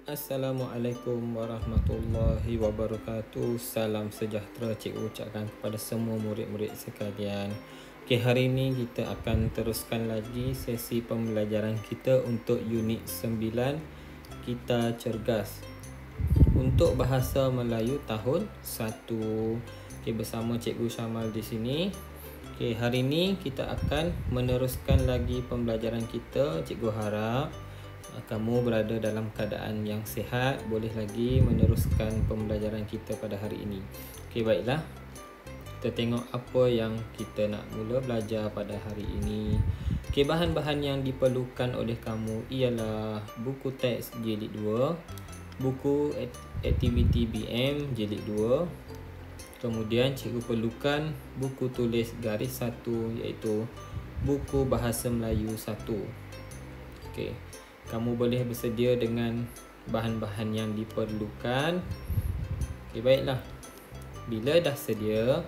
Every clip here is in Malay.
Assalamualaikum warahmatullahi wabarakatuh. Salam sejahtera cikgu ucapkan kepada semua murid-murid sekalian. Okey, hari ini kita akan teruskan lagi sesi pembelajaran kita untuk unit 9 Kita Cergas untuk bahasa Melayu tahun 1. Okey, bersama cikgu Syamal di sini. Okey, hari ini kita akan meneruskan lagi pembelajaran kita. Cikgu harap kamu berada dalam keadaan yang sihat, boleh lagi meneruskan pembelajaran kita pada hari ini. Okey, baiklah. Kita tengok apa yang kita nak mula belajar pada hari ini. Okey, bahan-bahan yang diperlukan oleh kamu ialah buku teks jilid 2, buku aktiviti BM jilid 2. Kemudian cikgu perlukan buku tulis garis 1 iaitu buku bahasa Melayu 1. Okey. Kamu boleh bersedia dengan bahan-bahan yang diperlukan. Okey, baiklah. Bila dah sedia,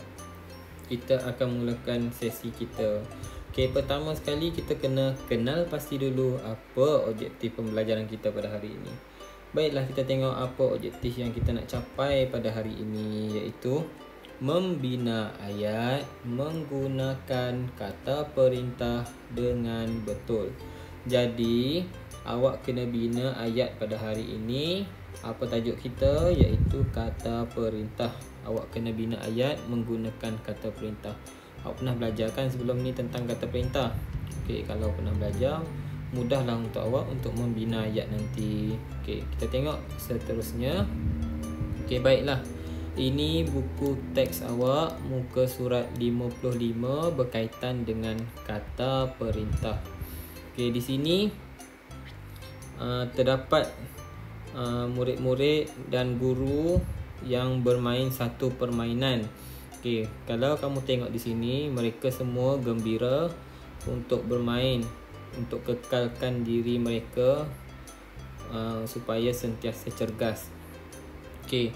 kita akan mulakan sesi kita. Okey, pertama sekali kita kena kenal pasti dulu apa objektif pembelajaran kita pada hari ini. Baiklah, kita tengok apa objektif yang kita nak capai pada hari ini, iaitu membina ayat menggunakan kata perintah dengan betul. Jadi, awak kena bina ayat pada hari ini. Apa tajuk kita? Iaitu kata perintah. Awak kena bina ayat menggunakan kata perintah. Awak pernah belajar kan sebelum ni tentang kata perintah? Okey, kalau pernah belajar, mudahlah untuk awak untuk membina ayat nanti. Okey, kita tengok seterusnya. Okey, baiklah. Ini buku teks awak, muka surat 55 berkaitan dengan kata perintah. Okey, di sini terdapat murid-murid dan guru yang bermain satu permainan. Okey, kalau kamu tengok di sini, mereka semua gembira untuk bermain, untuk kekalkan diri mereka supaya sentiasa cergas. Okey,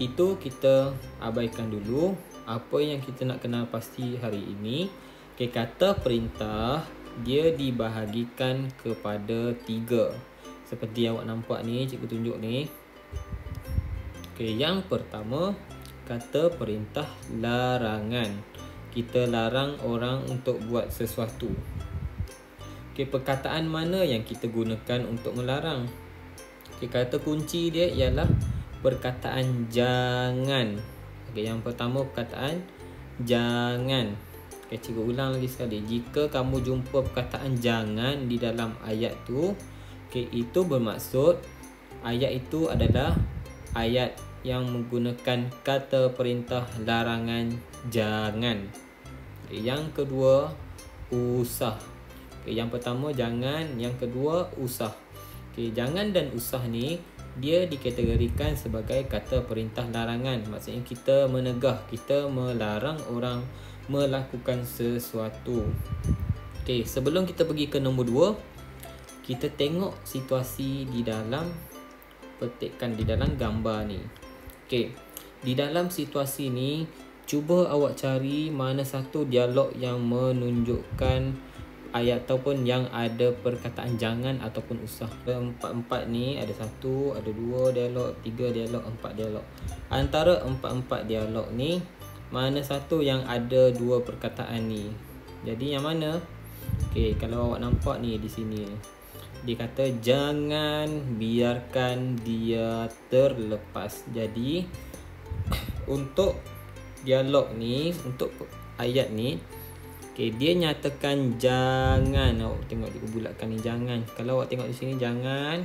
itu kita abaikan dulu. Apa yang kita nak kenal pasti hari ini, okey, kata perintah dia dibahagikan kepada 3. Seperti awak nampak ni, cikgu tunjuk ni. Okey, yang pertama, kata perintah larangan. Kita larang orang untuk buat sesuatu. Okey, perkataan mana yang kita gunakan untuk melarang? Okey, kata kunci dia ialah perkataan jangan. Okey, yang pertama perkataan jangan. Okay, cikgu ulang lagi sekali. Jika kamu jumpa perkataan jangan di dalam ayat tu, okay, itu bermaksud ayat itu adalah ayat yang menggunakan kata perintah larangan jangan. Okay, yang kedua, usah. Okay, yang pertama jangan, yang kedua usah. Okay, jangan dan usah ni dia dikategorikan sebagai kata perintah larangan. Maksudnya kita menegah, kita melarang orang melakukan sesuatu. Okey, sebelum kita pergi ke nombor 2, kita tengok situasi di dalam petikan di dalam gambar ni. Okey, di dalam situasi ni, cuba awak cari mana satu dialog yang menunjukkan ayat ataupun yang ada perkataan jangan ataupun usah. Empat-empat ni ada 1, ada 2 dialog, 3 dialog, 4 dialog. Antara empat-empat dialog ni, mana satu yang ada 2 perkataan ni? Jadi yang mana? Okey, kalau awak nampak ni di sini. Dia kata jangan biarkan dia terlepas. Jadi untuk dialog ni, untuk ayat ni, okey, dia nyatakan jangan. Awak tengok dia bulatkan ni jangan. Kalau awak tengok di sini jangan,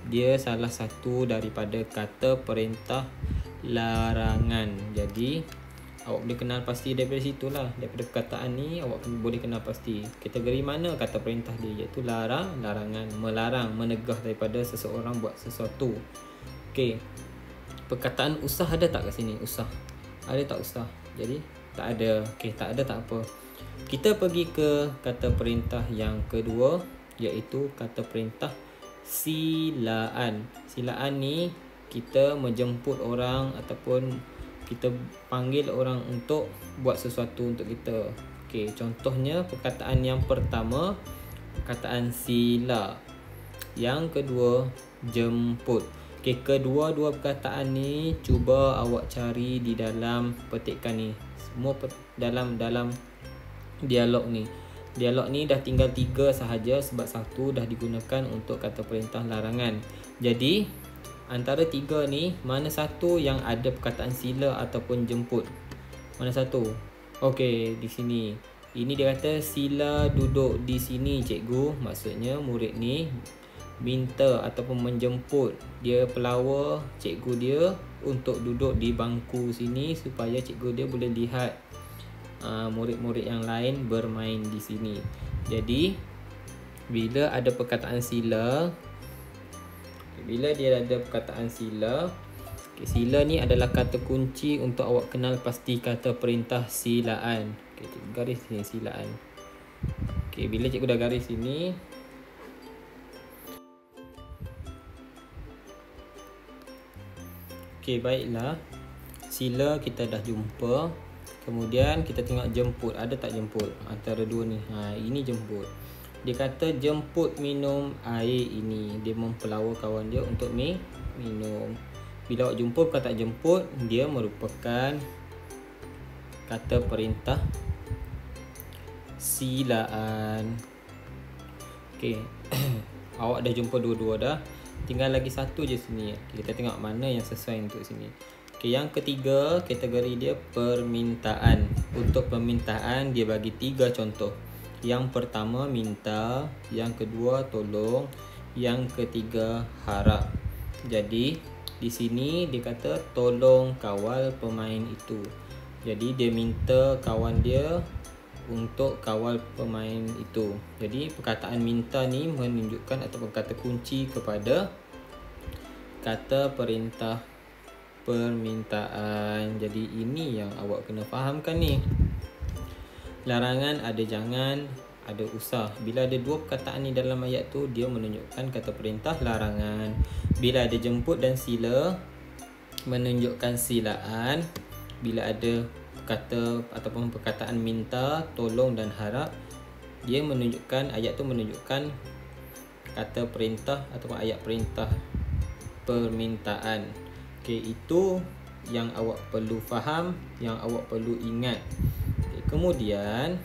dia salah satu daripada kata perintah larangan. Jadi awak boleh kenal pasti daripada situlah. Daripada perkataan ni awak boleh kenal pasti kategori mana kata perintah dia, iaitu larangan, melarang, menegah daripada seseorang buat sesuatu. Okey, perkataan usah ada tak kat sini? Usah ada tak usah? Jadi tak ada. Okey, tak ada, tak apa. Kita pergi ke kata perintah yang kedua, iaitu kata perintah silaan. Silaan ni kita menjemput orang ataupun kita panggil orang untuk buat sesuatu untuk kita. Okey, contohnya perkataan yang pertama, perkataan sila. Yang kedua, jemput. Okey, kedua-dua perkataan ni cuba awak cari di dalam petikan ni. Semua dalam dialog ni. Dialog ni dah tinggal 3 sahaja sebab 1 dah digunakan untuk kata perintah larangan. Jadi antara 3 ni, mana satu yang ada perkataan sila ataupun jemput? Mana satu? Okey, di sini. Ini dia kata sila duduk di sini cikgu. Maksudnya murid ni minta ataupun menjemput dia pelawar cikgu dia untuk duduk di bangku sini supaya cikgu dia boleh lihat murid-murid yang lain bermain di sini. Jadi bila ada perkataan sila, bila dia ada perkataan sila, sila ni adalah kata kunci untuk awak kenal pasti kata perintah silaan. Cikgu garis sini silaan. Bila cikgu dah garis sini, baiklah, sila kita dah jumpa. Kemudian kita tengok jemput, ada tak jemput antara dua ni? Ini jemput. Dia kata jemput minum air ini. Dia mempelawar kawan dia untuk minum. Bila awak jumpa perkataan jemput, dia merupakan kata perintah silaan. Awak dah jumpa dua-dua dah. Tinggal lagi satu je sini. Kita tengok mana yang sesuai untuk sini. Yang ketiga, kategori dia permintaan. Untuk permintaan dia bagi 3 contoh. Yang pertama minta, yang kedua tolong, yang ketiga harap. Jadi di sini dia kata tolong kawal pemain itu. Jadi dia minta kawan dia untuk kawal pemain itu. Jadi perkataan minta ni menunjukkan ataupun kata kunci kepada kata perintah permintaan. Jadi ini yang awak kena fahamkan ni. Larangan ada jangan, ada usah. Bila ada 2 perkataan ni dalam ayat tu, dia menunjukkan kata perintah larangan. Bila ada jemput dan sila, menunjukkan silaan. Bila ada kata ataupun perkataan minta, tolong dan harap, dia menunjukkan, ayat tu menunjukkan kata perintah ataupun ayat perintah permintaan. Itu yang awak perlu faham, yang awak perlu ingat. Kemudian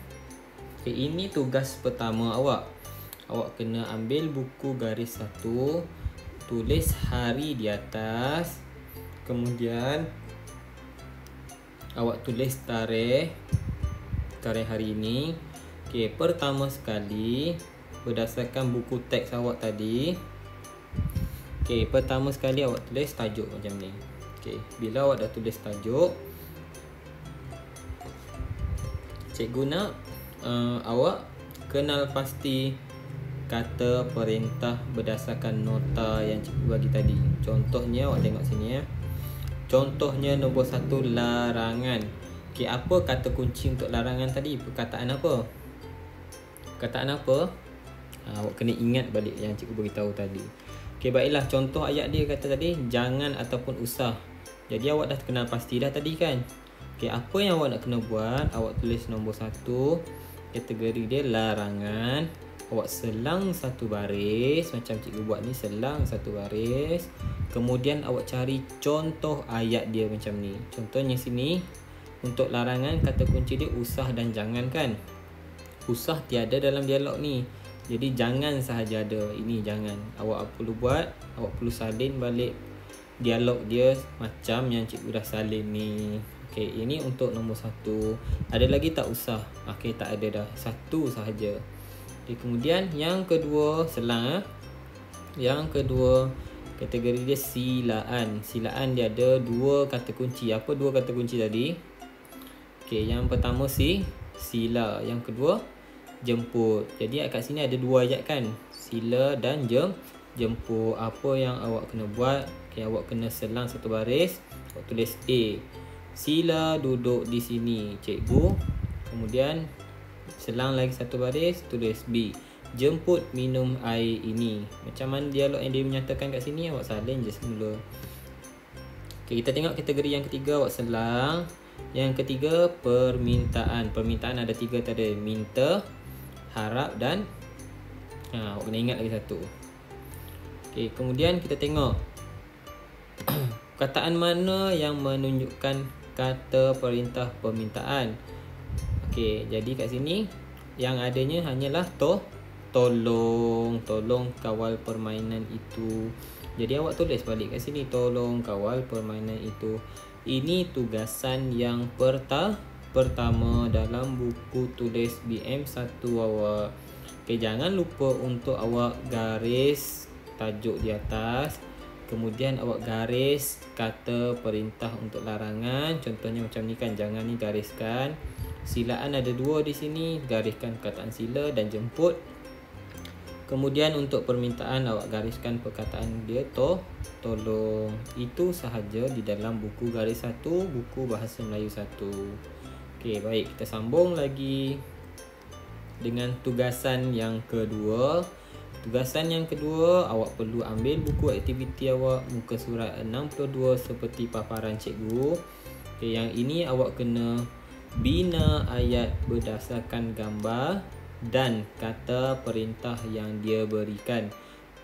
ini tugas pertama awak. Awak kena ambil buku garis 1, tulis hari di atas. Kemudian awak tulis tarikh hari ini. Pertama sekali berdasarkan buku teks awak tadi. Pertama sekali awak tulis tajuk macam ni. Bila awak dah tulis tajuk, cikgu nak awak kenal pasti kata perintah berdasarkan nota yang cikgu bagi tadi. Contohnya awak tengok sini ya. Contohnya nombor 1, larangan. Apa kata kunci untuk larangan tadi? Perkataan apa? Perkataan apa? Awak kena ingat balik yang cikgu beritahu tadi. Baiklah, contoh ayat dia kata tadi jangan ataupun usah. Jadi awak dah kenal pasti dah tadi kan. Apa yang awak nak kena buat? Awak tulis nombor 1, kategori dia larangan. Awak selang 1 baris macam cikgu buat ni, selang 1 baris. Kemudian awak cari contoh ayat dia macam ni. Contohnya sini, untuk larangan kata kunci dia usah dan jangan kan. Usah tiada dalam dialog ni. Jadi jangan sahaja ada. Ini jangan. Awak perlu buat, awak perlu salin balik dialog dia macam yang cikgu dah salin ni. Ini untuk nombor 1. Ada lagi tak usah? Tak ada dah. 1 sahaja. Kemudian yang kedua, selang. Yang kedua, kategori dia silaan. Silaan dia ada 2 kata kunci. Apa 2 kata kunci tadi? Yang pertama sila. Yang kedua jemput. Jadi kat sini ada 2 ayat kan, sila dan jemput. Apa yang awak kena buat? Awak kena selang 1 baris. Awak tulis A, sila duduk di sini cikgu. Kemudian selang lagi 1 baris, tulis B, jemput minum air ini. Macam mana dialog yang dia menyatakan kat sini, awak salin je semula. Kita tengok kategori yang ketiga, awak selang. Yang ketiga, permintaan. Permintaan ada 3 tadi, minta, harap dan awak kena ingat lagi 1. Okey, kemudian kita tengok perkataan mana yang menunjukkan kata perintah permintaan. Okey, jadi kat sini yang adanya hanyalah tolong kawal permainan itu. Jadi awak tulis balik kat sini, tolong kawal permainan itu. Ini tugasan yang pertama dalam buku tulis BM1 awak. Okey, jangan lupa untuk awak garis tajuk di atas. Kemudian awak garis kata perintah untuk larangan. Contohnya macam ni kan, jangan ni gariskan. Silaan ada 2 di sini, gariskan perkataan sila dan jemput. Kemudian untuk permintaan awak gariskan perkataan dia tolong. Itu sahaja di dalam buku garis 1, buku Bahasa Melayu 1. Okey, baik, kita sambung lagi dengan tugasan yang kedua. Tugasan yang kedua, awak perlu ambil buku aktiviti awak muka surat 62 seperti paparan cikgu. Okay, yang ini awak kena bina ayat berdasarkan gambar dan kata perintah yang dia berikan.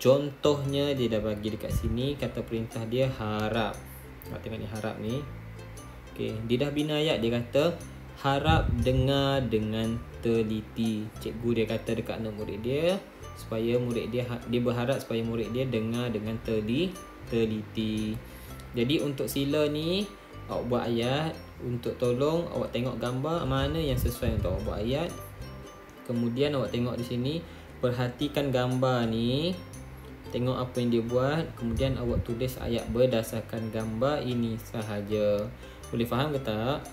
Contohnya dia dah bagi dekat sini, kata perintah dia harap. Awak tengok ni, harap ni. Okay, dia dah bina ayat, dia kata harap dengar dengan teliti. Cikgu dia kata dekat anak murid dia supaya murid dia berharap supaya murid dia dengar dengan teliti. Jadi untuk sila ni awak buat ayat, untuk tolong awak tengok gambar mana yang sesuai untuk awak buat ayat. Kemudian awak tengok di sini, perhatikan gambar ni, tengok apa yang dia buat, kemudian awak tulis ayat berdasarkan gambar ini sahaja. Boleh faham ke tak?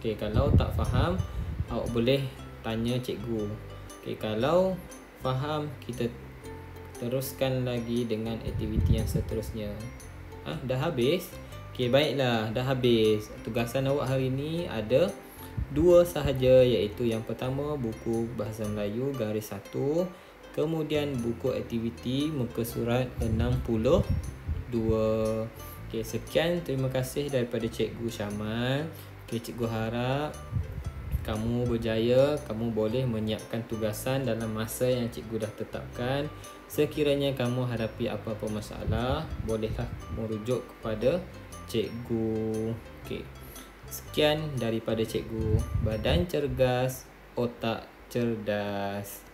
Okey, kalau tak faham awak boleh tanya cikgu. Okey, kalau faham, kita teruskan lagi dengan aktiviti yang seterusnya. Dah habis? Okey, baiklah, dah habis. Tugasan awak hari ni ada 2 sahaja, iaitu yang pertama buku Bahasa Melayu garis 1, kemudian buku aktiviti muka surat 62. Okey, sekian, terima kasih daripada Cikgu Syamal. Okey, cikgu harap kamu berjaya, kamu boleh menyiapkan tugasan dalam masa yang cikgu dah tetapkan. Sekiranya kamu hadapi apa-apa masalah, bolehlah merujuk kepada cikgu. Okey. Sekian daripada cikgu. Badan cergas, otak cerdas.